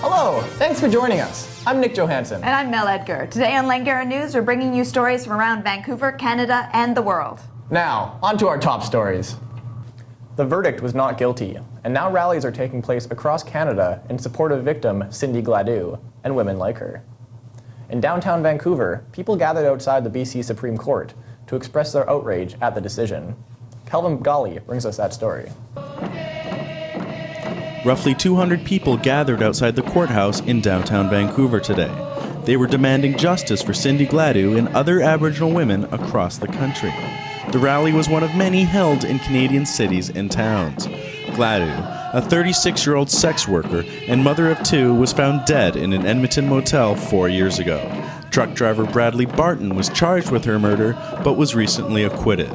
Hello, thanks for joining us. I'm Nick Johansson. And I'm Mel Edgar. Today on Langara News, we're bringing you stories from around Vancouver, Canada, and the world. Now, on to our top stories. The verdict was not guilty, and now rallies are taking place across Canada in support of victim Cindy Gladue and women like her. In downtown Vancouver, people gathered outside the BC Supreme Court to express their outrage at the decision. Kelvin Golly brings us that story. Roughly 200 people gathered outside the courthouse in downtown Vancouver today. They were demanding justice for Cindy Gladue and other Aboriginal women across the country. The rally was one of many held in Canadian cities and towns. Gladue, a 36-year-old sex worker and mother of two, was found dead in an Edmonton motel 4 years ago. Truck driver Bradley Barton was charged with her murder, but was recently acquitted.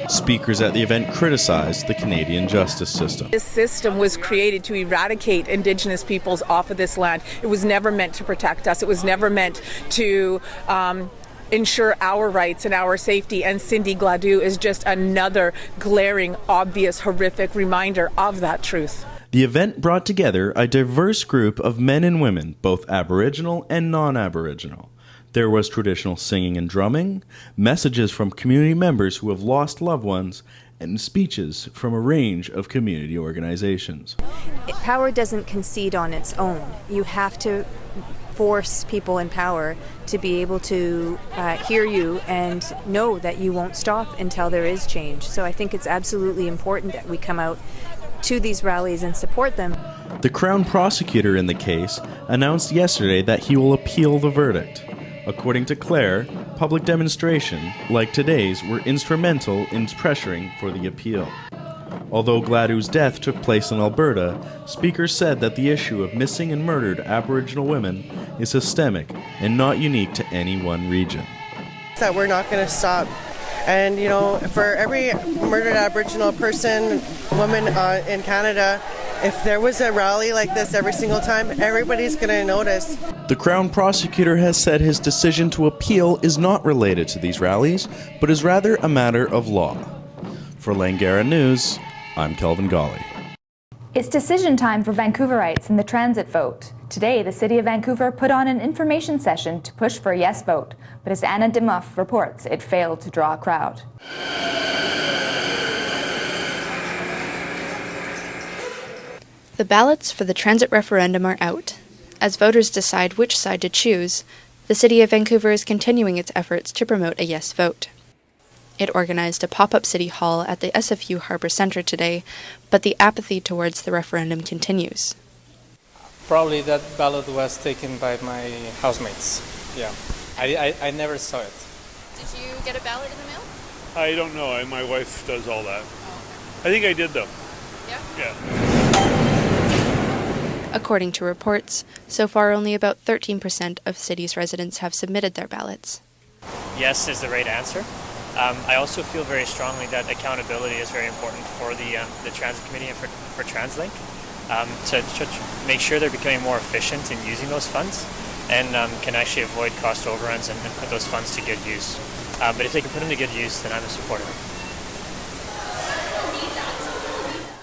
Speakers at the event criticized the Canadian justice system. This system was created to eradicate Indigenous peoples off of this land. It was never meant to protect us. It was never meant to ensure our rights and our safety. And Cindy Gladue is just another glaring, obvious, horrific reminder of that truth. The event brought together a diverse group of men and women, both Aboriginal and non-Aboriginal. There was traditional singing and drumming, messages from community members who have lost loved ones, and speeches from a range of community organizations. Power doesn't concede on its own. You have to force people in power to be able to hear you and know that you won't stop until there is change. So I think it's absolutely important that we come out to these rallies and support them. The Crown prosecutor in the case announced yesterday that he will appeal the verdict. According to Claire, public demonstration, like today's, were instrumental in pressuring for the appeal. Although Gladue's death took place in Alberta, speakers said that the issue of missing and murdered Aboriginal women is systemic and not unique to any one region. That we're not going to stop. And, you know, for every murdered Aboriginal person, woman in Canada, if there was a rally like this every single time, everybody's going to notice. The Crown prosecutor has said his decision to appeal is not related to these rallies, but is rather a matter of law. For Langara News, I'm Kelvin Golly. It's decision time for Vancouverites in the transit vote. Today, the City of Vancouver put on an information session to push for a yes vote, but as Anna Dimuff reports, it failed to draw a crowd. The ballots for the transit referendum are out. As voters decide which side to choose, the City of Vancouver is continuing its efforts to promote a yes vote. It organized a pop-up City Hall at the SFU Harbour Centre today, but the apathy towards the referendum continues. Probably that ballot was taken by my housemates. Yeah, I never saw it. Did you get a ballot in the mail? I don't know. My wife does all that. I think I did, though. Yeah? Yeah. According to reports, so far only about 13% of city's residents have submitted their ballots. Yes is the right answer. I also feel very strongly that accountability is very important for the Transit Committee and for TransLink to make sure they're becoming more efficient in using those funds and can actually avoid cost overruns and put those funds to good use. But if they can put them to good use, then I'm a supporter.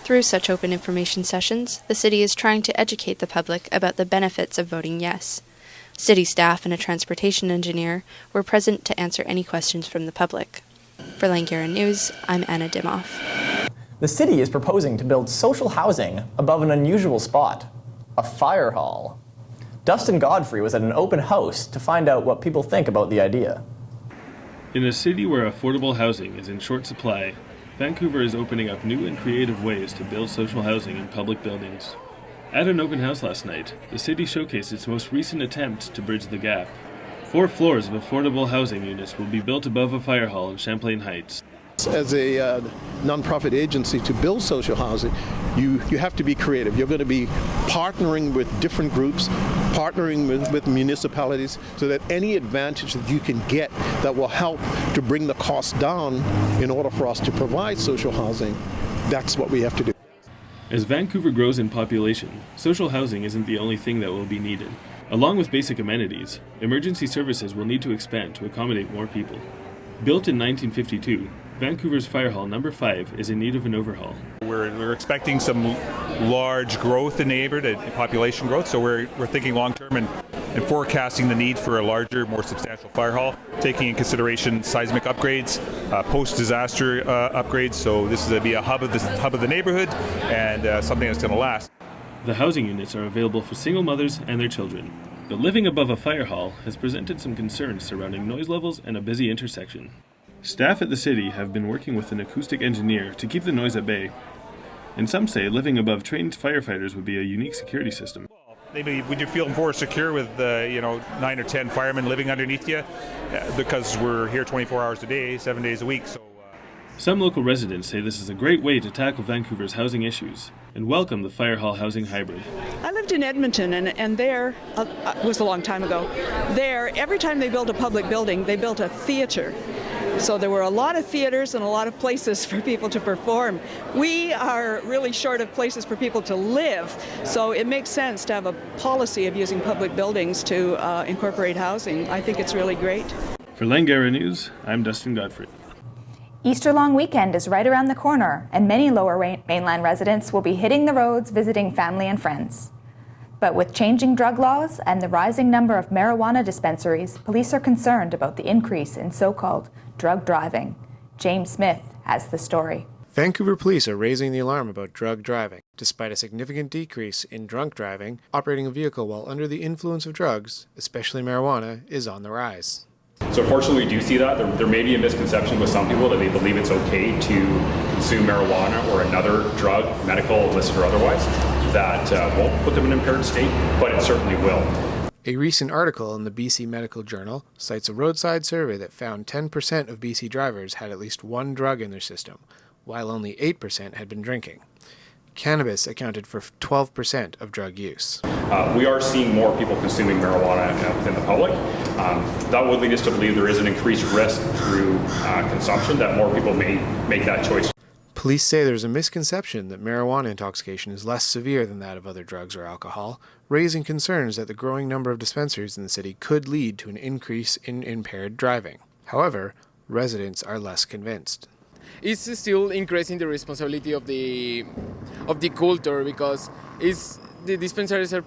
Through such open information sessions, the city is trying to educate the public about the benefits of voting yes. City staff and a transportation engineer were present to answer any questions from the public. For Langara News, I'm Anna Dimuff. The city is proposing to build social housing above an unusual spot, a fire hall. Dustin Godfrey was at an open house to find out what people think about the idea. In a city where affordable housing is in short supply, Vancouver is opening up new and creative ways to build social housing in public buildings. At an open house last night, the city showcased its most recent attempt to bridge the gap. 4 floors of affordable housing units will be built above a fire hall in Champlain Heights. As a nonprofit agency to build social housing, you have to be creative. You're going to be partnering with different groups, partnering with municipalities, so that any advantage that you can get that will help to bring the cost down in order for us to provide social housing, that's what we have to do. As Vancouver grows in population, social housing isn't the only thing that will be needed. Along with basic amenities, emergency services will need to expand to accommodate more people. Built in 1952, Vancouver's Fire Hall number 5 is in need of an overhaul. We're expecting some large growth in the neighborhood, population growth, so we're thinking long-term and forecasting the need for a larger, more substantial fire hall, taking in consideration seismic upgrades, post-disaster upgrades, so this is going to be a hub of the neighborhood and something that's going to last. The housing units are available for single mothers and their children, but living above a fire hall has presented some concerns surrounding noise levels and a busy intersection. Staff at the city have been working with an acoustic engineer to keep the noise at bay, and some say living above trained firefighters would be a unique security system. Maybe would you feel more secure with 9 or 10 firemen living underneath you, because we're here 24 hours a day, 7 days a week. So. Some local residents say this is a great way to tackle Vancouver's housing issues and welcome the fire hall housing hybrid. I lived in Edmonton, and there, was a long time ago, there, every time they built a public building, they built a theater. So there were a lot of theaters and a lot of places for people to perform. We are really short of places for people to live, so it makes sense to have a policy of using public buildings to incorporate housing. I think it's really great. For Langara News, I'm Dustin Godfrey. Easter long weekend is right around the corner, and many Lower Mainland residents will be hitting the roads visiting family and friends. But with changing drug laws and the rising number of marijuana dispensaries, police are concerned about the increase in so-called drug driving. James Smith has the story. Vancouver police are raising the alarm about drug driving. Despite a significant decrease in drunk driving, operating a vehicle while under the influence of drugs, especially marijuana, is on the rise. So unfortunately, we do see that. There may be a misconception with some people that they believe it's okay to consume marijuana or another drug, medical, illicit or otherwise, that won't put them in an impaired state, but it certainly will. A recent article in the BC Medical Journal cites a roadside survey that found 10% of BC drivers had at least one drug in their system, while only 8% had been drinking. Cannabis accounted for 12% of drug use. We are seeing more people consuming marijuana within the public. That would lead us to believe there is an increased risk through consumption, that more people may make that choice. Police say there's a misconception that marijuana intoxication is less severe than that of other drugs or alcohol, raising concerns that the growing number of dispensaries in the city could lead to an increase in impaired driving. However, residents are less convinced. It's still increasing the responsibility of the culture, because the dispensaries are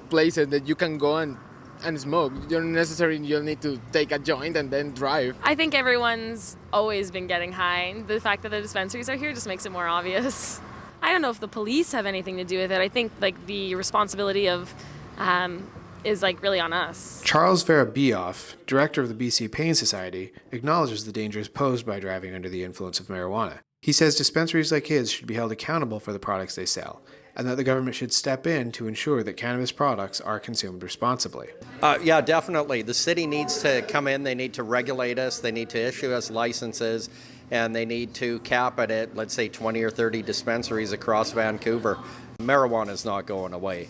places that you can go and smoke. You don't necessarily need to take a joint and then drive. I think everyone's always been getting high. The fact that the dispensaries are here just makes it more obvious. I don't know if the police have anything to do with it. I think the responsibility of is really on us. Charles Verabioff, director of the BC Pain Society, acknowledges the dangers posed by driving under the influence of marijuana. He says dispensaries like his should be held accountable for the products they sell, and that the government should step in to ensure that cannabis products are consumed responsibly. Yeah, definitely. The city needs to come in, they need to regulate us, they need to issue us licenses, and they need to cap it at, let's say, 20 or 30 dispensaries across Vancouver. Marijuana is not going away.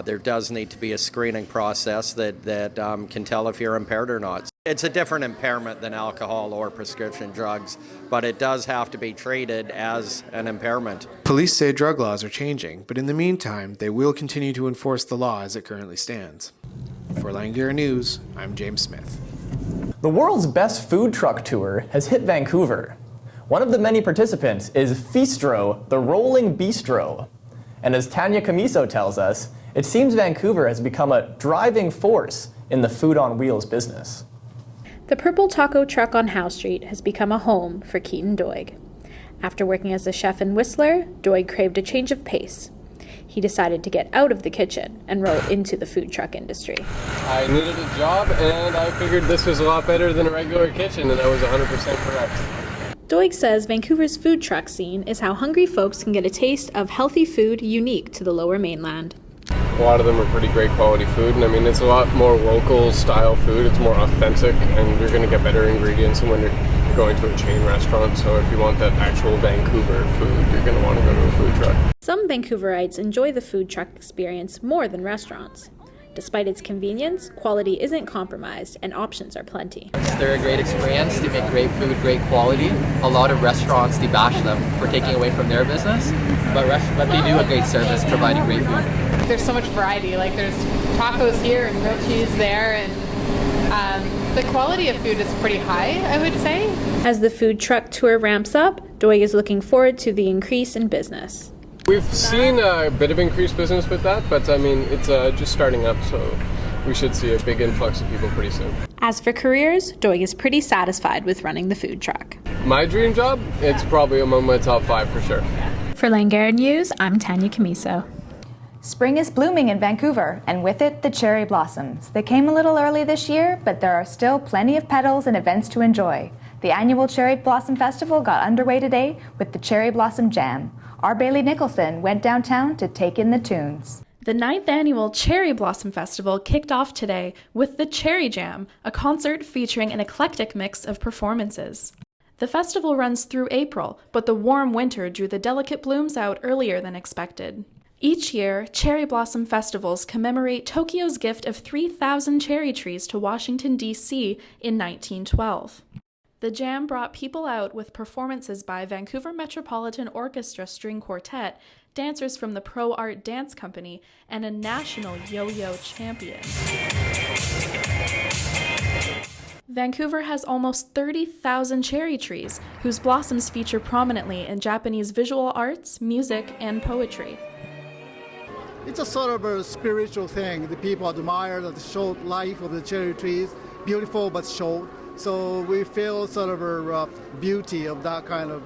There does need to be a screening process that can tell if you're impaired or not. It's a different impairment than alcohol or prescription drugs, but it does have to be treated as an impairment. Police say drug laws are changing, but in the meantime, they will continue to enforce the law as it currently stands. For Langara News, I'm James Smith. The world's best food truck tour has hit Vancouver. One of the many participants is Feastro, the Rolling Bistro. And as Tanya Camiso tells us, it seems Vancouver has become a driving force in the food on wheels business. The Purple Taco Truck on Howe Street has become a home for Keaton Doig. After working as a chef and whistler, Doig craved a change of pace. He decided to get out of the kitchen and roll into the food truck industry. I needed a job, and I figured this was a lot better than a regular kitchen, and I was 100% correct. Doig says Vancouver's food truck scene is how hungry folks can get a taste of healthy food unique to the Lower Mainland. A lot of them are pretty great quality food, and I mean, it's a lot more local style food. It's more authentic, and you're going to get better ingredients than when you're going to a chain restaurant. So if you want that actual Vancouver food, you're going to want to go to a food truck. Some Vancouverites enjoy the food truck experience more than restaurants. Despite its convenience, quality isn't compromised and options are plenty. They're a great experience. They make great food, great quality. A lot of restaurants, they bash them for taking away from their business, but they do a great service providing great food. There's so much variety. Like there's tacos here and grilled cheese there, and The quality of food is pretty high, I would say. As the food truck tour ramps up, Doig is looking forward to the increase in business. We've seen a bit of increased business with that, but I mean, it's just starting up, so we should see a big influx of people pretty soon. As for careers, Doig is pretty satisfied with running the food truck. My dream job? It's probably among my top 5 for sure. For Langara News, I'm Tanya Camiso. Spring is blooming in Vancouver, and with it, the cherry blossoms. They came a little early this year, but there are still plenty of petals and events to enjoy. The annual Cherry Blossom Festival got underway today with the Cherry Blossom Jam. Our Bailey Nicholson went downtown to take in the tunes. The 9th annual Cherry Blossom Festival kicked off today with the Cherry Jam, a concert featuring an eclectic mix of performances. The festival runs through April, but the warm winter drew the delicate blooms out earlier than expected. Each year, cherry blossom festivals commemorate Tokyo's gift of 3,000 cherry trees to Washington, D.C. in 1912. The Jam brought people out with performances by Vancouver Metropolitan Orchestra String Quartet, dancers from the Pro Art Dance Company, and a national yo-yo champion. Vancouver has almost 30,000 cherry trees, whose blossoms feature prominently in Japanese visual arts, music, and poetry. It's a sort of a spiritual thing. The people admire the short life of the cherry trees, beautiful but short. So we feel sort of a beauty of that kind of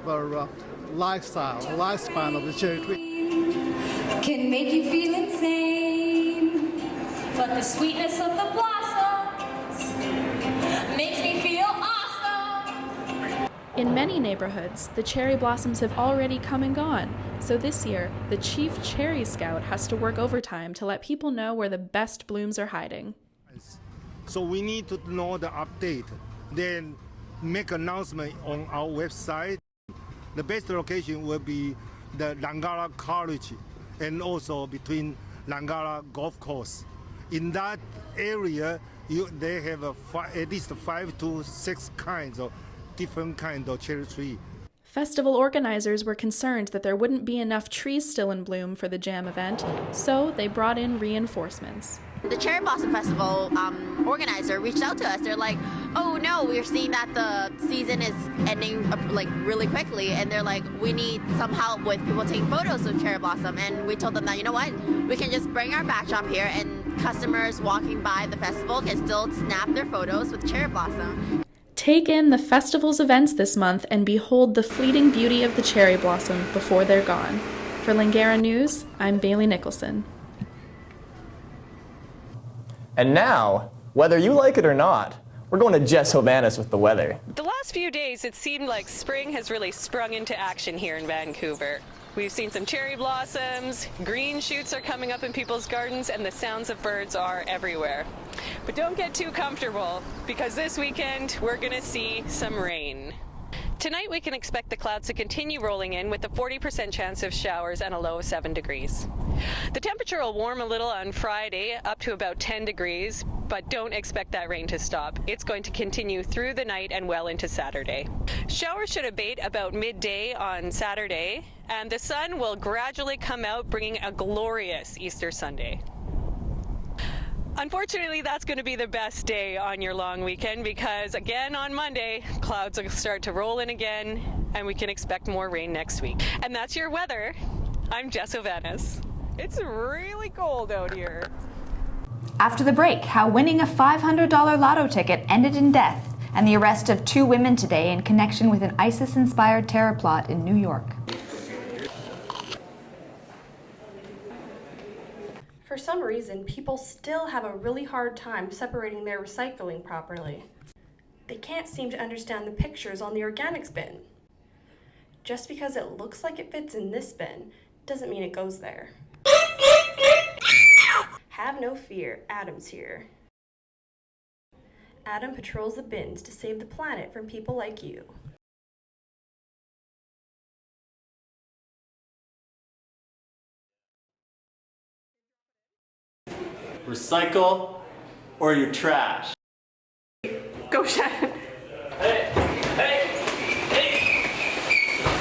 lifespan of the cherry tree. Can make you feel insane, but the sweetness of the blossoms makes me feel awesome. In many neighborhoods, the cherry blossoms have already come and gone, so this year, the chief cherry scout has to work overtime to let people know where the best blooms are hiding. So we need to know the update, then make announcement on our website. The best location will be the Langara College and also between Langara Golf Course. In that area, they have at least 5 to 6 kinds of different kinds of cherry tree. Festival organizers were concerned that there wouldn't be enough trees still in bloom for the Jam event, so they brought in reinforcements. The Cherry Blossom Festival organizer reached out to us. They're like, oh no, we're seeing that the season is ending like really quickly, and they're like, we need some help with people taking photos of cherry blossom. And we told them that, you know what, we can just bring our backdrop here and customers walking by the festival can still snap their photos with cherry blossom. Take in the festival's events this month and behold the fleeting beauty of the cherry blossom before they're gone. For Langara News, I'm Bailey Nicholson. And now, whether you like it or not, we're going to Jess Hovanes with the weather. The last few days, it seemed like spring has really sprung into action here in Vancouver. We've seen some cherry blossoms, green shoots are coming up in people's gardens, and the sounds of birds are everywhere. But don't get too comfortable, because this weekend we're going to see some rain. Tonight we can expect the clouds to continue rolling in with a 40% chance of showers and a low of 7 degrees. The temperature will warm a little on Friday up to about 10 degrees, but don't expect that rain to stop. It's going to continue through the night and well into Saturday. Showers should abate about midday on Saturday, and the sun will gradually come out, bringing a glorious Easter Sunday. Unfortunately, that's going to be the best day on your long weekend because, again, on Monday, clouds will start to roll in again, and we can expect more rain next week. And that's your weather. I'm Jess Hovanes. It's really cold out here. After the break, how winning a $500 lotto ticket ended in death, and the arrest of 2 women today in connection with an ISIS-inspired terror plot in New York. For some reason, people still have a really hard time separating their recycling properly. They can't seem to understand the pictures on the organics bin. Just because it looks like it fits in this bin doesn't mean it goes there. Have no fear, Adam's here. Adam patrols the bins to save the planet from people like you. Recycle or you're trash. Go, Shannon. Hey!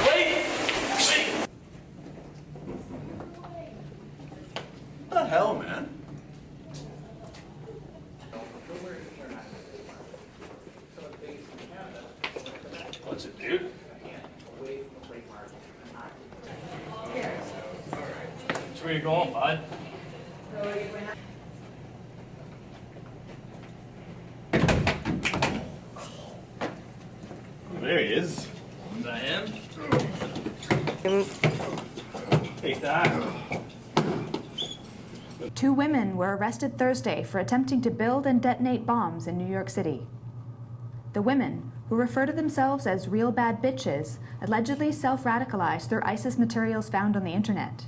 Wait! What the hell, man? What's it, dude? Which way you going, bud? There he is. Is that him? Take that. 2 women were arrested Thursday for attempting to build and detonate bombs in New York City. The women, who refer to themselves as real bad bitches, allegedly self-radicalized through ISIS materials found on the internet.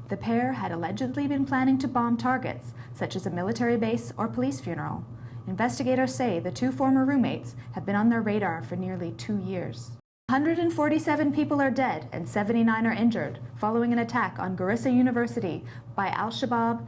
The pair had allegedly been planning to bomb targets, such as a military base or police funeral. Investigators say the 2 former roommates have been on their radar for nearly 2 years. 147 people are dead and 79 are injured following an attack on Garissa University by Al-Shabaab,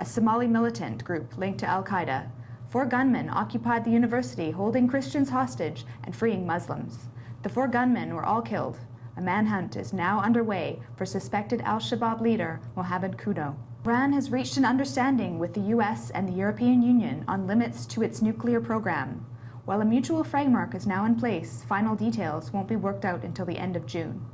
a Somali militant group linked to Al-Qaeda. 4 gunmen occupied the university, holding Christians hostage and freeing Muslims. The 4 gunmen were all killed. A manhunt is now underway for suspected Al-Shabaab leader Mohammed Kuno. Iran has reached an understanding with the US and the European Union on limits to its nuclear program. While a mutual framework is now in place, final details won't be worked out until the end of June.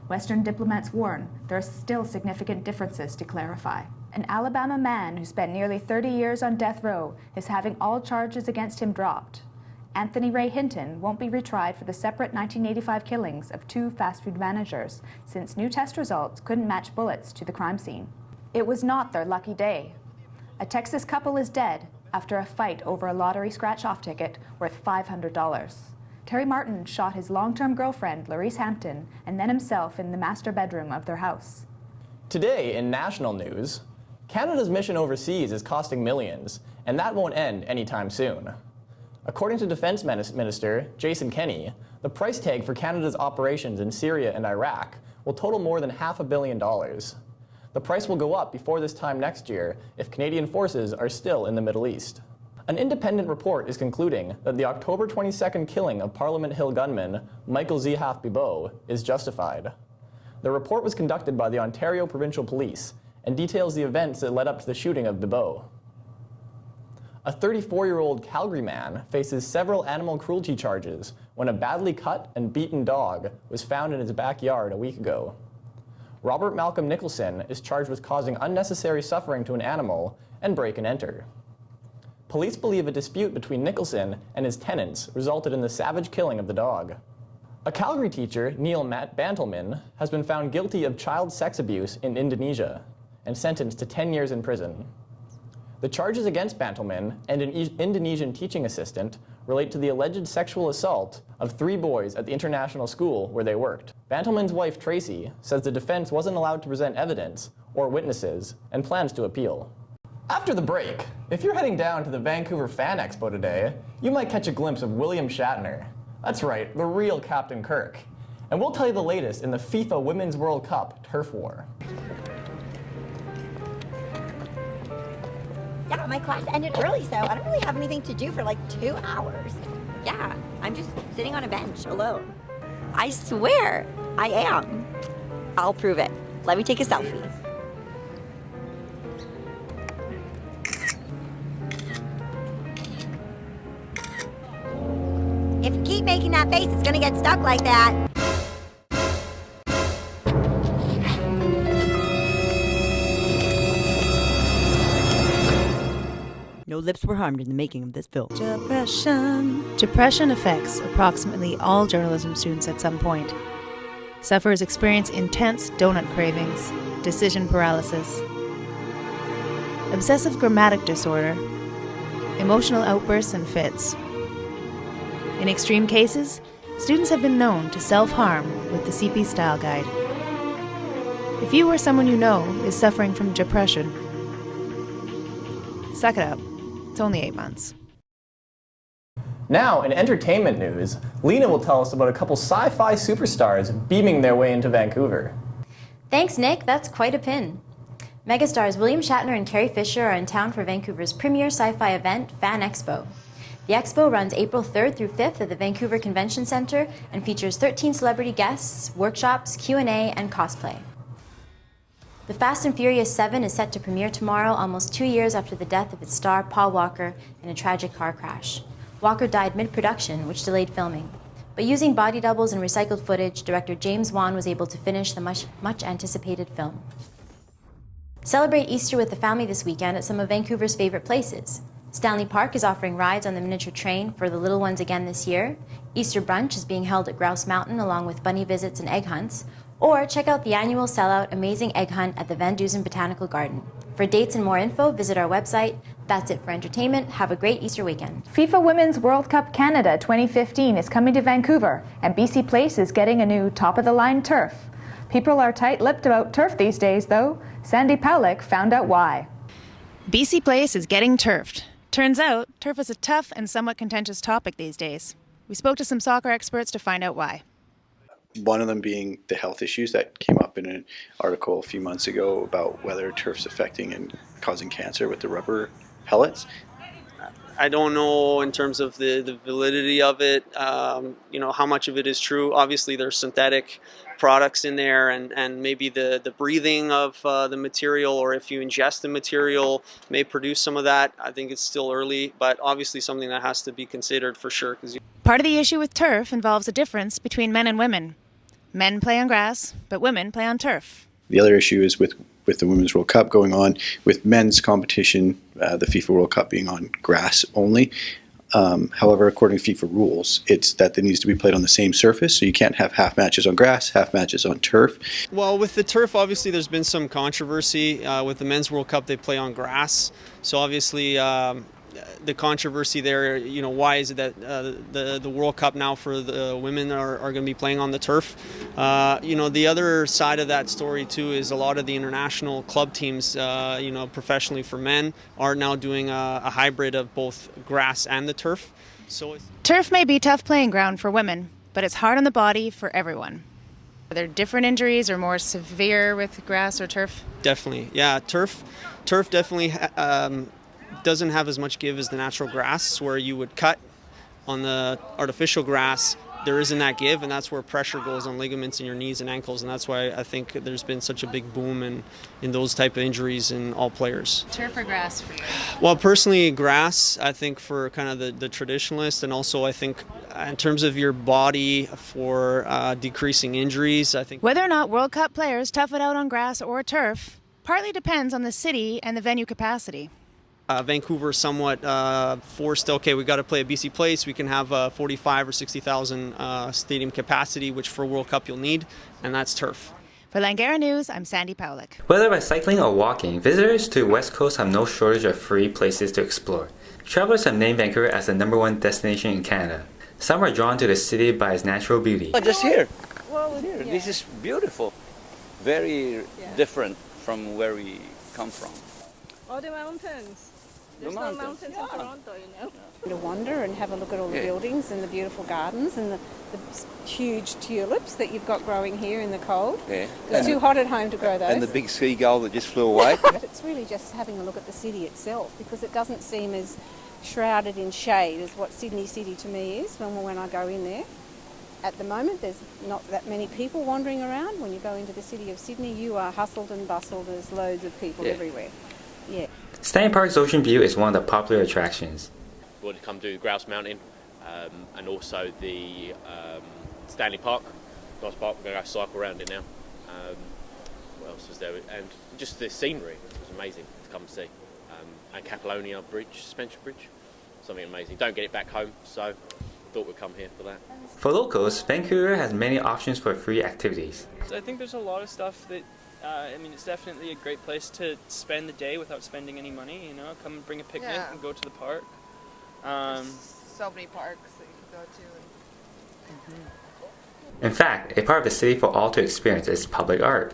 Western diplomats warn there are still significant differences to clarify. An Alabama man who spent nearly 30 years on death row is having all charges against him dropped. Anthony Ray Hinton won't be retried for the separate 1985 killings of 2 fast food managers, since new test results couldn't match bullets to the crime scene. It was not their lucky day. A Texas couple is dead after a fight over a lottery scratch-off ticket worth $500. Terry Martin shot his long-term girlfriend, Larice Hampton, and then himself in the master bedroom of their house. Today in national news, Canada's mission overseas is costing millions, and that won't end anytime soon. According to Defense Minister Jason Kenney, the price tag for Canada's operations in Syria and Iraq will total more than $500 million. The price will go up before this time next year if Canadian forces are still in the Middle East. An independent report is concluding that the October 22nd killing of Parliament Hill gunman Michael Zehaf-Bibeau is justified. The report was conducted by the Ontario Provincial Police and details the events that led up to the shooting of Bibeau. A 34-year-old Calgary man faces several animal cruelty charges when a badly cut and beaten dog was found in his backyard a week ago. Robert Malcolm Nicholson is charged with causing unnecessary suffering to an animal and break and enter. Police believe a dispute between Nicholson and his tenants resulted in the savage killing of the dog. A Calgary teacher, Neil Bantelman, has been found guilty of child sex abuse in Indonesia and sentenced to 10 years in prison. The charges against Bantelman and an Indonesian teaching assistant relate to the alleged sexual assault of 3 boys at the international school where they worked. Bantelman's wife, Tracy, says the defense wasn't allowed to present evidence or witnesses and plans to appeal. After the break, if you're heading down to the Vancouver Fan Expo today, you might catch a glimpse of William Shatner. That's right, the real Captain Kirk. And we'll tell you the latest in the FIFA Women's World Cup turf war. Yeah, my class ended early, so I don't really have anything to do for like 2 hours. Yeah, I'm just sitting on a bench alone. I swear, I am. I'll prove it. Let me take a selfie. If you keep making that face, it's gonna get stuck like that. No lips were harmed in the making of this film. Depression affects approximately all journalism students at some point. Sufferers experience intense donut cravings, decision paralysis, obsessive grammatic disorder, emotional outbursts and fits. In extreme cases, students have been known to self-harm with the CP Style Guide. If you or someone you know is suffering from depression, suck it up. It's only 8 months. Now, in entertainment news, Lena will tell us about a couple sci-fi superstars beaming their way into Vancouver. Thanks, Nick. That's quite a pin. Megastars William Shatner and Carrie Fisher are in town for Vancouver's premier sci-fi event, Fan Expo. The expo runs April 3rd through 5th at the Vancouver Convention Centre and features 13 celebrity guests, workshops, Q&A, and cosplay. The Fast and Furious 7 is set to premiere tomorrow, almost 2 years after the death of its star Paul Walker in a tragic car crash. Walker died mid-production, which delayed filming. But using body doubles and recycled footage, director James Wan was able to finish the much anticipated film. Celebrate Easter with the family this weekend at some of Vancouver's favorite places. Stanley Park is offering rides on the miniature train for the little ones again this year. Easter brunch is being held at Grouse Mountain along with bunny visits and egg hunts. Or check out the annual sellout Amazing Egg Hunt at the Van Dusen Botanical Garden. For dates and more info, visit our website. That's it for entertainment. Have a great Easter weekend. FIFA Women's World Cup Canada 2015 is coming to Vancouver, and BC Place is getting a new top-of-the-line turf. People are tight-lipped about turf these days, though. Sandy Powlick found out why. BC Place is getting turfed. Turns out, turf is a tough and somewhat contentious topic these days. We spoke to some soccer experts to find out why. One of them being the health issues that came up in an article a few months ago about whether turf's affecting and causing cancer with the rubber pellets. I don't know in terms of the validity of it, how much of it is true. Obviously, there's synthetic products in there, and maybe the breathing of the material, or if you ingest the material, may produce some of that. I think it's still early, but obviously something that has to be considered for sure. Part of the issue with turf involves a difference between men and women. Men play on grass, but women play on turf. The other issue is with the Women's World Cup going on, with men's competition, the FIFA World Cup being on grass only. However, according to FIFA rules, it's that it needs to be played on the same surface, so you can't have half matches on grass, half matches on turf. Well, with the turf, obviously there's been some controversy. With the Men's World Cup, they play on grass. So obviously the controversy there, why is it that the World Cup now for the women are going to be playing on the turf? The other side of that story too is a lot of the international club teams, professionally for men, are now doing a hybrid of both grass and the turf. So turf may be tough playing ground for women, but it's hard on the body for everyone. Are there different injuries or more severe with grass or turf? Definitely, yeah. Turf definitely doesn't have as much give as the natural grass, where you would cut on the artificial grass. There isn't that give, and that's where pressure goes on ligaments in your knees and ankles, and that's why I think there's been such a big boom in those type of injuries in all players. Turf or grass for you? Well, personally, grass, I think, for kind of the traditionalist, and also I think in terms of your body for decreasing injuries, I think. Whether or not World Cup players tough it out on grass or turf partly depends on the city and the venue capacity. Vancouver somewhat forced, okay, we got to play at BC Place. We can have 45 or 60,000 stadium capacity, which for World Cup you'll need, and that's turf. For Langara News, I'm Sandy Powlick. Whether by cycling or walking, visitors to West Coast have no shortage of free places to explore. Travelers have named Vancouver as the #1 destination in Canada. Some are drawn to the city by its natural beauty. Just here. Here. Yeah. This is beautiful. Very different from where we come from. All the mountains. There's no mountains in Toronto, To wander and have a look at all the buildings and the beautiful gardens and the huge tulips that you've got growing here in the cold. Yeah. It's too hot at home to grow those. And the big seagull that just flew away. It's really just having a look at the city itself, because it doesn't seem as shrouded in shade as what Sydney City to me is when I go in there. At the moment, there's not that many people wandering around. When you go into the city of Sydney, you are hustled and bustled. There's loads of people everywhere. Yeah. Stanley Park's ocean view is one of the popular attractions. We want to come to Grouse Mountain and also the Stanley Park. Nice park, we're going to go cycle around it now. What else was there? And just the scenery was amazing to come see. And Catalonia Bridge, suspension bridge, something amazing. Don't get it back home, so thought we'd come here for that. For locals, Vancouver has many options for free activities. So I think there's a lot of stuff that it's definitely a great place to spend the day without spending any money, come and bring a picnic and go to the park. There's so many parks that you can go to. In fact, a part of the city for all to experience is public art.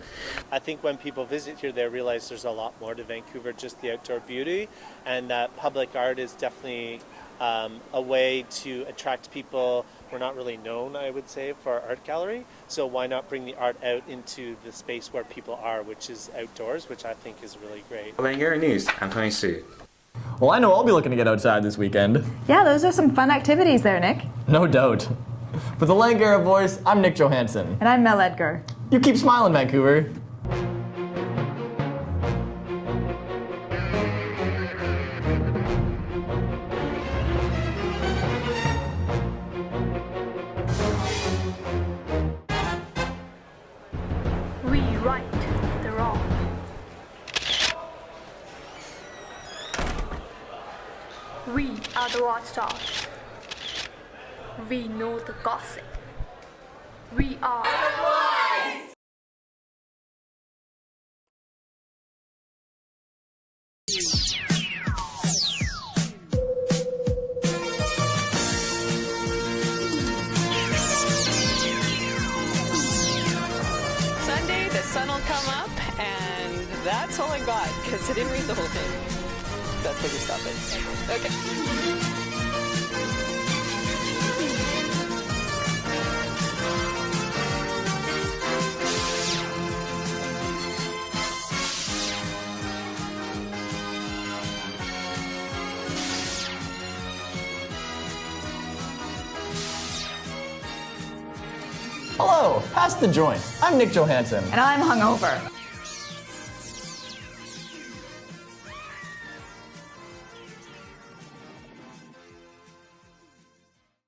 I think when people visit here, they realize there's a lot more to Vancouver, just the outdoor beauty, and that public art is definitely a way to attract people. We're not really known, I would say, for our art gallery, so why not bring the art out into the space where people are, which is outdoors, which I think is really great. For Langara News, I'm Tony Su. Well, I know I'll be looking to get outside this weekend. Yeah, those are some fun activities there, Nick. No doubt. For the Langara Voice, I'm Nick Johansson. And I'm Mel Edgar. You keep smiling, Vancouver. are the watchdogs. We know the gossip. We are Sunday, the sun will come up, and that's all I got, because I didn't read the whole thing. That's where we stop it. Okay. Hello, pass the joint. I'm Nick Johansson. And I'm hungover.